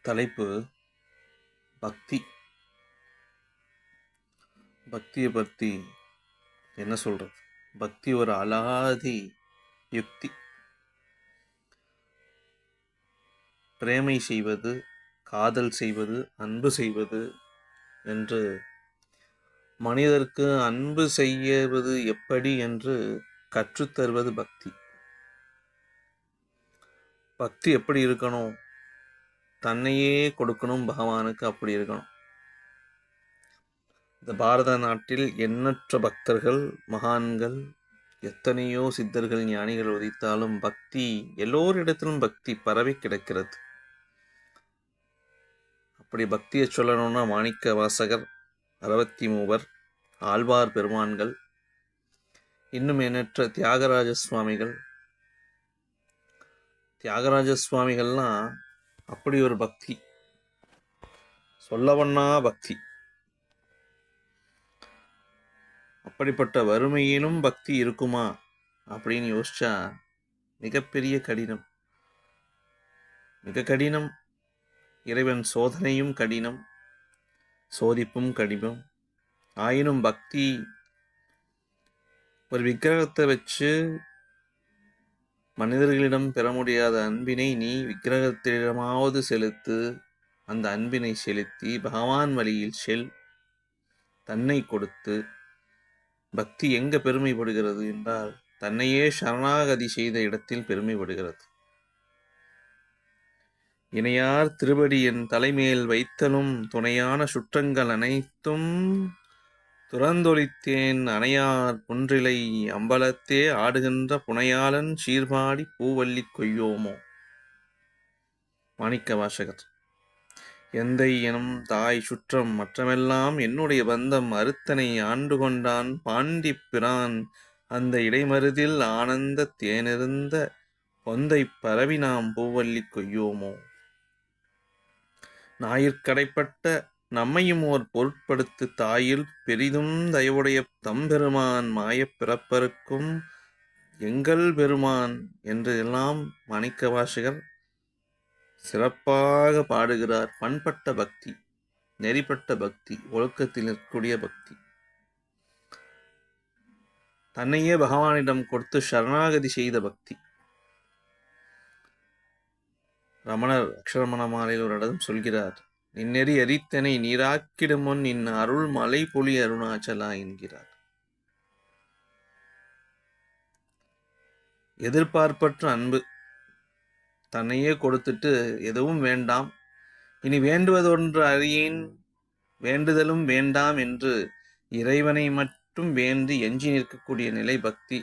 தலைப்பு பக்தி. பக்தியை பற்றி என்ன சொல்கிறது? பக்தி ஒரு அலாதி யுக்தி. பிரேமை செய்வது, காதல் செய்வது, அன்பு செய்வது என்று மனிதருக்கு அன்பு செய்வது எப்படி என்று கற்றுத்தருவது பக்தி. பக்தி எப்படி இருக்கணும்? தன்னையே கொடுக்கணும் பகவானுக்கு, அப்படி இருக்கணும். இந்த பாரத நாட்டில் எண்ணற்ற பக்தர்கள், மகான்கள், எத்தனையோ சித்தர்கள், ஞானிகள் உதித்தாலும் பக்தி எல்லோரிடத்திலும் பக்தி பரவி கிடக்கிறது. அப்படி பக்தியை சொல்லணும்னா மாணிக்க வாசகர், 63 ஆழ்வார் பெருமான்கள், இன்னும் எண்ணற்ற தியாகராஜ சுவாமிகள். தியாகராஜ சுவாமிகள்லாம் அப்படி ஒரு பக்தி, சொல்லவண்ணா பக்தி. அப்படிப்பட்ட வறுமையிலும் பக்தி இருக்குமா அப்படின்னு யோசிச்சா மிகப்பெரிய கடினம், மிக கடினம். இறைவன் சோதனையும் கடினம், சோதிப்பும் கடினம். ஆயினும் பக்தி, ஒரு விக்கிரகத்தை வச்சு மனிதர்களிடம் பெற முடியாத அன்பினை நீ விக்கிரகத்திடமாவது செலுத்து. அந்த அன்பினை செலுத்தி பகவான் வழியில் செல். தன்னை கொடுத்து பக்தி எங்க பெருமைப்படுகிறது என்றால், தன்னையே சரணாகதி செய்த இடத்தில் பெருமைப்படுகிறது. இணையார் திருவடி என் தலைமேல் வைத்தலும் துணையான சுற்றங்கள் அனைத்தும் துறந்தொழித்தேன் அணையார் குன்றிலை அம்பலத்தே ஆடுகின்ற புனையாளன் சீர்பாடி பூவல்லி கொய்யோமோ. மாணிக்க வாசகர். எந்தை எனும் தாய் சுற்றம் மற்றமெல்லாம் என்னுடைய பந்தம் அறுத்தனை ஆண்டு கொண்டான் பாண்டி பிரான் அந்த இடைமருதில் ஆனந்த தேனிருந்த பொந்தை பரவி நாம் பூவல்லி கொய்யோமோ. ஞாயிற்கடைப்பட்ட நம்மையும் ஓர் பொருட்படுத்து தாயில் பெரிதும் தயவுடைய தம்பெருமான் மாயப் பிறப்பருக்கும் எங்கள் பெருமான் என்று எல்லாம் மாணிக்க வாசகர் சிறப்பாக பாடுகிறார். பண்பட்ட பக்தி, நெறிப்பட்ட பக்தி, ஒழுக்கத்தில் நிற்கக்கூடிய பக்தி, தன்னையே பகவானிடம் கொடுத்து சரணாகதி செய்த பக்தி. ரமணர் அக்ஷரமண மாலையில் ஒரு இடம் சொல்கிறார், நின்னெறி எரித்தனை நீராக்கிடும் முன் நின் அருள் மலை பொலி அருணாச்சலா என்கிறார். எதிர்பார்ப்பற்ற அன்பு, தன்னையே கொடுத்துட்டு எதுவும் வேண்டாம், இனி வேண்டுவதொன்று அறியேன், வேண்டுதலும் வேண்டாம் என்று இறைவனை மட்டும் வேண்டி எஞ்சி நிற்கக்கூடிய நிலை பக்தி.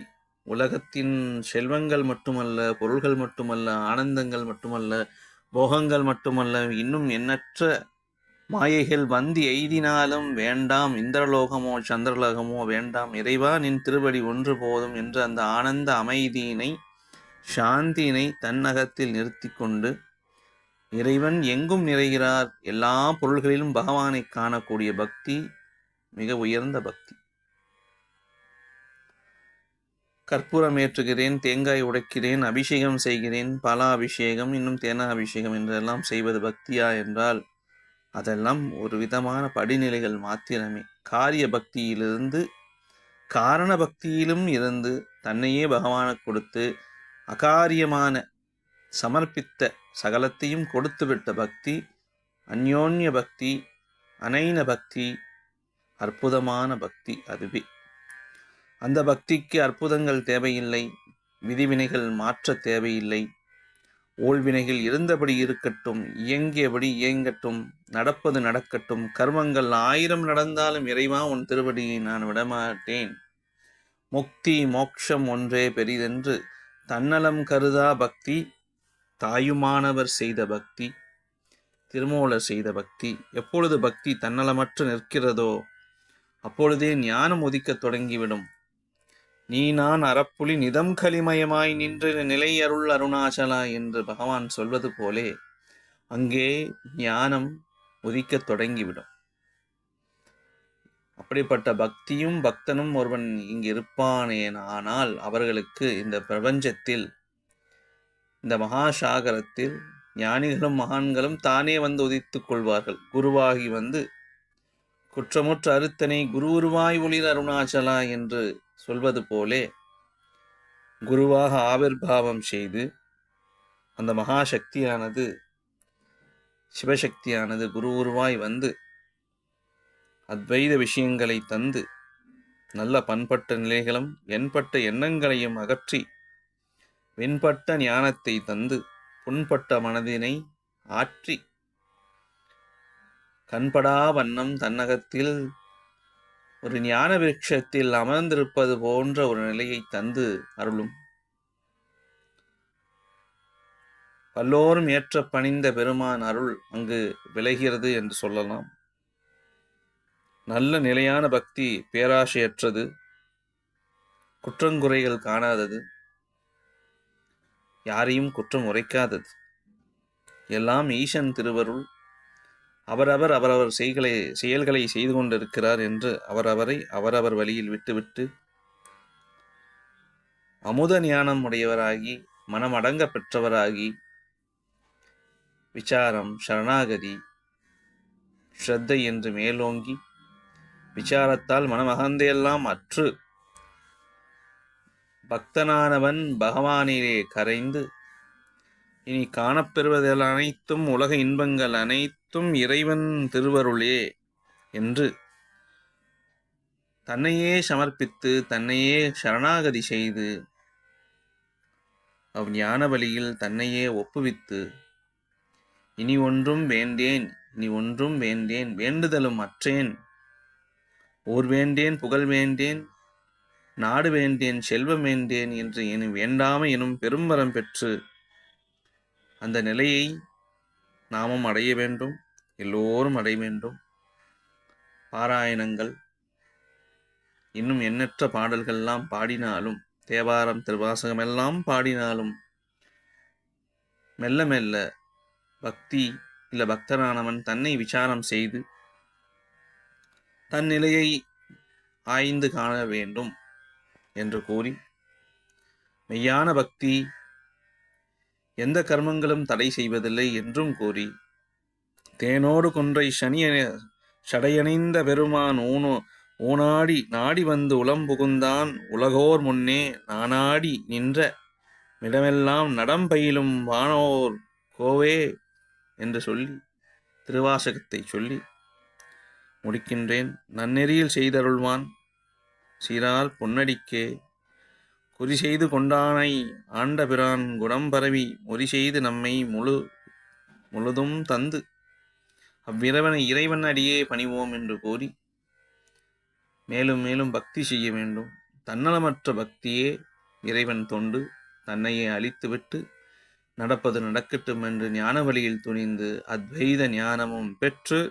உலகத்தின் செல்வங்கள் மட்டுமல்ல, பொருள்கள் மட்டுமல்ல, ஆனந்தங்கள் மட்டுமல்ல, போகங்கள் மட்டுமல்ல, இன்னும் எண்ணற்ற மாயைகள் வந்து எய்தினாலும் வேண்டாம், இந்திரலோகமோ சந்திரலோகமோ வேண்டாம், இறைவா நின் திருவடி ஒன்று போதும் என்று அந்த ஆனந்த அமைதியினை, சாந்தியினை தன்னகத்தில் நிறுத்தி கொண்டு இறைவன் எங்கும் நிறைகிறார், எல்லா பொருள்களிலும் பகவானை காணக்கூடிய பக்தி மிக உயர்ந்த பக்தி. கற்பூரம் ஏற்றுகிறேன், தேங்காய் உடைக்கிறேன், அபிஷேகம் செய்கிறேன், பாலாபிஷேகம், இன்னும் தேனாபிஷேகம் என்றெல்லாம் செய்வது பக்தியா என்றால் அதெல்லாம் ஒரு விதமான படிநிலைகள் மாத்திரமே. காரிய பக்தியிலிருந்து காரண பக்தியிலும் இருந்து தன்னையே பகவானுக்கு கொடுத்து அகாரியமான சமர்ப்பித்த சகலத்தையும் கொடுத்துவிட்ட பக்தி அந்யோன்ய பக்தி, அனைன பக்தி, அற்புதமான பக்தி. அதுவே அந்த பக்திக்கு அற்புதங்கள் தேவையில்லை, விதிவினைகள் மாற்ற தேவையில்லை. ஓல்வினைகள் இருந்தபடி இருக்கட்டும், இயங்கியபடி இயங்கட்டும், நடப்பது நடக்கட்டும், கர்மங்கள் 1000 நடந்தாலும் இறைவா உன் திருவடியை நான் விடமாட்டேன், முக்தி மோட்சம் ஒன்றே பெரிதென்று தன்னலம் கருதா பக்தி, தாயுமானவர் செய்த பக்தி, திருமூலர் செய்த பக்தி. எப்பொழுது பக்தி தன்னலமற்று நிற்கிறதோ அப்பொழுதே ஞானம் உதிக்கத் தொடங்கிவிடும். நீ நான் அறப்புலி நிதம் கலிமயமாய் நின்று நிலை அருள் அருணாச்சலா என்று பகவான் சொல்வது போலே அங்கே ஞானம் உதிக்கத் தொடங்கிவிடும். அப்படிப்பட்ட பக்தியும் பக்தனும் ஒருவன் இங்கு இருப்பானேனால் அவர்களுக்கு இந்த பிரபஞ்சத்தில், இந்த மகாசாகரத்தில் ஞானிகளும் மகான்களும் தானே வந்து உதித்துக் கொள்வார்கள். குருவாகி வந்து குற்றமுற்ற அறுத்தனை குருவுருவாய் ஒளிர் அருணாச்சலா என்று சொல்வது போலே குருவாக ஆவிர்பாவம் செய்து அந்த மகாசக்தியானது சிவசக்தியானது குரு உருவாய் வந்து அத்வைத விஷயங்களை தந்து நல்ல பண்பட்ட நிலைகளும் எண்பட்ட எண்ணங்களையும் அகற்றி வெண்பட்ட ஞானத்தை தந்து புண்பட்ட மனதினை ஆற்றி கண்படா வண்ணம் தன்னகத்தில் ஒரு ஞான விருட்சத்தில் அமர்ந்திருப்பது போன்ற ஒரு நிலையை தந்து அருளும். பல்லோரும் ஏற்ற பணிந்த பெருமான் அருள் அங்கு விளைகிறது என்று சொல்லலாம். நல்ல நிலையான பக்தி பேராசையற்றது, குற்றங்குறைகள் காணாதது, யாரையும் குற்றம் உரைக்காதது. எல்லாம் ஈசன் திருவருள். அவரவர் அவரவர் செயல்களை செய்து கொண்டிருக்கிறார் என்று அவரவர் வழியில் விட்டுவிட்டு அமுத ஞானம் உடையவராகி மனமடங்க பெற்றவராகி விசாரம், சரணாகதி, ஸ்ரத்தை என்று மேலோங்கி விசாரத்தால் மனமகந்தையெல்லாம் அற்று பக்தனானவன் பகவானிலே கரைந்து இனி காணப்பெறுவதில் அனைத்தும் உலக இன்பங்கள் அனைத்தும் இறைவன் திருவருளே என்று தன்னையே சமர்ப்பித்து தன்னையே சரணாகதி செய்து ஞான வழியில் தன்னையே ஒப்புவித்து இனி ஒன்றும் வேண்டேன், இனி ஒன்றும் வேண்டேன், வேண்டுதலும் அற்றேன், ஊர் வேண்டேன், புகழ் வேண்டேன், நாடு வேண்டேன், செல்வம் வேண்டேன் என்று இனி வேண்டாமை எனும் பெரும்பரம் பெற்று அந்த நிலையை நாமும் அடைய வேண்டும், எல்லோரும் அடைய வேண்டும். பாராயணங்கள் இன்னும் எண்ணற்ற பாடல்கள்லாம் பாடினாலும், தேவாரம் திருவாசகம் எல்லாம் பாடினாலும் மெல்ல மெல்ல பக்தி இல்ல பக்தனானவன் தன்னை விசாரம் செய்து தன் நிலையை ஆய்ந்து காண வேண்டும் என்று கூறி, மெய்யான பக்தி எந்த கர்மங்களும் தடை செய்வதில்லை என்றும் கூறி, தேனோடு கொன்றை சடையணிந்த பெருமான் ஊனாடி நாடி வந்து உளம் புகுந்தான் உலகோர் முன்னே நானாடி நின்ற மிடமெல்லாம் நடம்பயிலும் வானோர் கோவே என்று சொல்லி திருவாசகத்தை சொல்லி முடிக்கின்றேன். நன்னெறியில் செய்தருள்வான் சீரால் பொன்னடிக்கே குறி செய்து கொண்டானை ஆண்ட பிரான் குணம் பரவி மொழி செய்து நம்மை முழுதும் தந்து இறைவன் அடியே பணிவோம் என்று கூறி மேலும் மேலும் பக்தி செய்ய வேண்டும். தன்னலமற்ற பக்தியே இறைவன் தொண்டு. தன்னையே அழித்துவிட்டு நடப்பது நடக்கட்டும் என்று ஞான வழியில் துணிந்து அத்வைத ஞானமும் பெற்று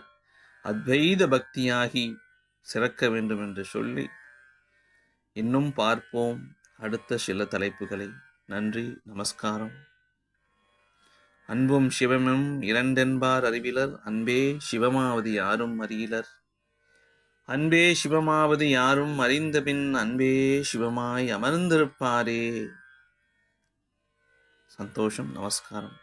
அத்வைத பக்தியாகி சிறக்க வேண்டும் என்று சொல்லி இன்னும் பார்ப்போம் அடுத்த சில தலைப்புகளை. நன்றி, நமஸ்காரம். அன்பும் சிவமும் இரண்டென்பார் அறிவிலர், அன்பே சிவமாவது யாரும் அறியிலர். அன்பே சிவமாவது யாரும் அறிந்தபின் அன்பே சிவமாய் அமர்ந்திருப்பாரே. சந்தோஷம். நமஸ்காரம்.